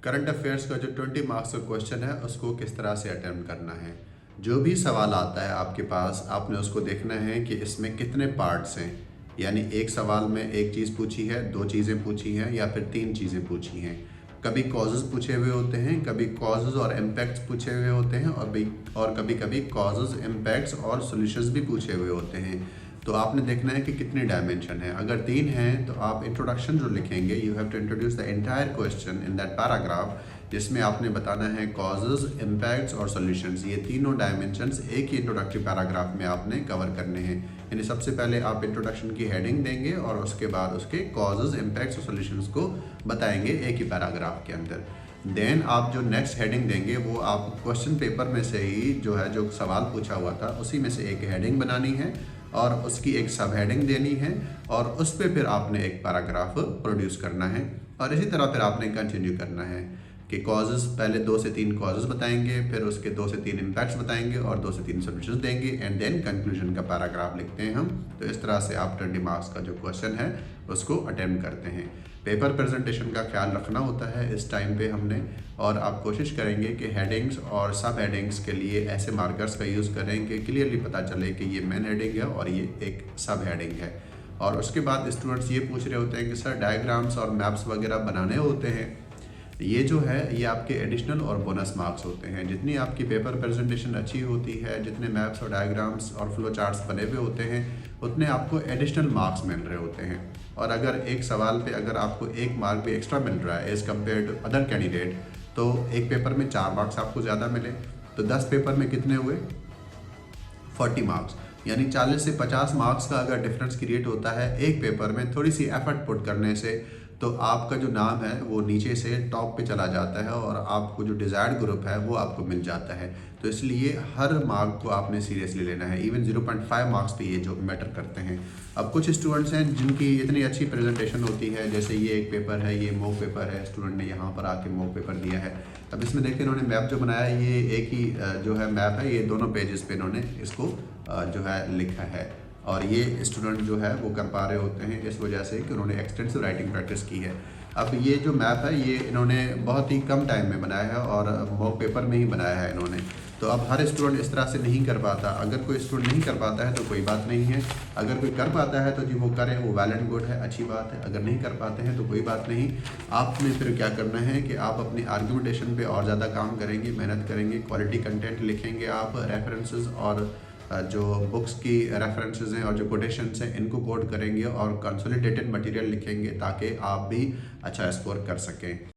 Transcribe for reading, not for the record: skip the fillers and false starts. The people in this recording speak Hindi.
करंट अफेयर्स का जो 20 मार्क्स का क्वेश्चन है उसको किस तरह से अटेम्प्ट करना है। जो भी सवाल आता है आपके पास, आपने उसको देखना है कि इसमें कितने पार्ट्स हैं। यानी एक सवाल में एक चीज़ पूछी है, दो चीज़ें पूछी हैं या फिर तीन चीज़ें पूछी हैं। कभी कॉजेज़ पूछे हुए होते हैं, कभी कॉजेज़ और इम्पैक्ट्स पूछे हुए होते हैं और कभी कभी कॉजेज़, इम्पैक्ट्स और सॉल्यूशंस भी पूछे हुए होते हैं। तो आपने देखना है कि कितनी डायमेंशन है। अगर तीन हैं तो आप इंट्रोडक्शन जो लिखेंगे, you have to introduce the entire question in that paragraph, जिसमें आपने बताना है कॉजेज, इम्पैक्ट्स और सॉल्यूशंस। ये तीनों डायमेंशंस एक ही इंट्रोडक्टरी पैराग्राफ में आपने कवर करने हैं। यानी सबसे पहले आप इंट्रोडक्शन की हेडिंग देंगे और उसके बाद उसके कॉजेज, इम्पैक्ट्स और सॉल्यूशंस को बताएंगे एक ही पैराग्राफ के अंदर। देन आप जो नेक्स्ट हेडिंग देंगे वो आप क्वेश्चन पेपर में से ही जो सवाल पूछा हुआ था उसी में से एक हेडिंग बनानी है और उसकी एक सब हेडिंग देनी है और उस पर फिर आपने एक पैराग्राफ प्रोड्यूस करना है। और इसी तरह फिर आपने कंटिन्यू करना है कि कॉजेज़, पहले 2 से 3 कॉजेज़ बताएंगे, फिर उसके 2 से 3 इम्पैक्ट्स बताएंगे और 2 से 3 सॉल्यूशंस देंगे एंड देन कंक्लूजन का पैराग्राफ लिखते हैं हम। तो इस तरह से आप 20 मार्क्स का जो क्वेश्चन है उसको अटेम्प्ट करते हैं। पेपर प्रेजेंटेशन का ख्याल रखना होता है इस टाइम पे हमने, और आप कोशिश करेंगे कि हेडिंग्स और सब हेडिंग्स के लिए ऐसे मार्कर्स का यूज़ करें कि क्लियरली पता चले कि ये मेन हेडिंग है और ये एक सब हेडिंग है। और उसके बाद स्टूडेंट्स ये पूछ रहे होते हैं कि सर डायग्राम्स और मैप्स वगैरह बनाने होते हैं। ये जो है ये आपके एडिशनल और बोनस मार्क्स होते हैं। जितनी आपकी पेपर प्रेजेंटेशन अच्छी होती है, जितने मैप्स और डायग्राम्स और फ्लो चार्ट्स बने हुए होते हैं, उतने आपको एडिशनल मार्क्स मिल रहे होते हैं। और अगर एक सवाल पे अगर आपको 1 मार्क भी एक्स्ट्रा मिल रहा है as compare to other candidate, तो एक पेपर में 4 मार्क्स आपको ज़्यादा मिले तो 10 पेपर में कितने हुए? 40 मार्क्स। यानी 40 से 50 मार्क्स का अगर डिफरेंस क्रिएट होता है एक पेपर में थोड़ी सी एफर्ट पुट करने से, तो आपका जो नाम है वो नीचे से टॉप पे चला जाता है और आपको जो डिज़ायर्ड ग्रुप है वो आपको मिल जाता है। तो इसलिए हर मार्क को आपने सीरियसली लेना है। इवन 0.5 मार्क्स पे ये जो मैटर करते हैं। अब कुछ स्टूडेंट्स हैं जिनकी इतनी अच्छी प्रेजेंटेशन होती है, जैसे ये एक पेपर है, ये मॉक पेपर है, स्टूडेंट ने यहाँ पर आके मॉक पेपर दिया है। अब इसमें देखिए इन्होंने मैप जो बनाया है ये एक ही जो है मैप है, ये दोनों पेजेस पे इन्होंने इसको जो है लिखा है। और ये स्टूडेंट जो है वो कर पा रहे होते हैं इस वजह से कि उन्होंने एक्सटेंसिव राइटिंग प्रैक्टिस की है। अब ये जो मैप है ये इन्होंने बहुत ही कम टाइम में बनाया है और मॉक पेपर में ही बनाया है इन्होंने। तो अब हर स्टूडेंट इस तरह से नहीं कर पाता। अगर कोई स्टूडेंट नहीं कर पाता है तो कोई बात नहीं है, अगर कोई कर पाता है तो जी वो करें, वो वेल एंड गुड है, अच्छी बात है। अगर नहीं कर पाते हैं तो कोई बात नहीं। आपने फिर क्या करना है कि आप अपनी आर्गूमेंटेशन पे और ज़्यादा काम करेंगे, मेहनत करेंगे, क्वालिटी कंटेंट लिखेंगे, आप रेफरेंसेस और जो बुक्स की रेफरेंसेस हैं और जो कोटेशंस हैं इनको कोट करेंगे और कंसोलिडेटेड मटेरियल लिखेंगे ताकि आप भी अच्छा स्कोर कर सकें।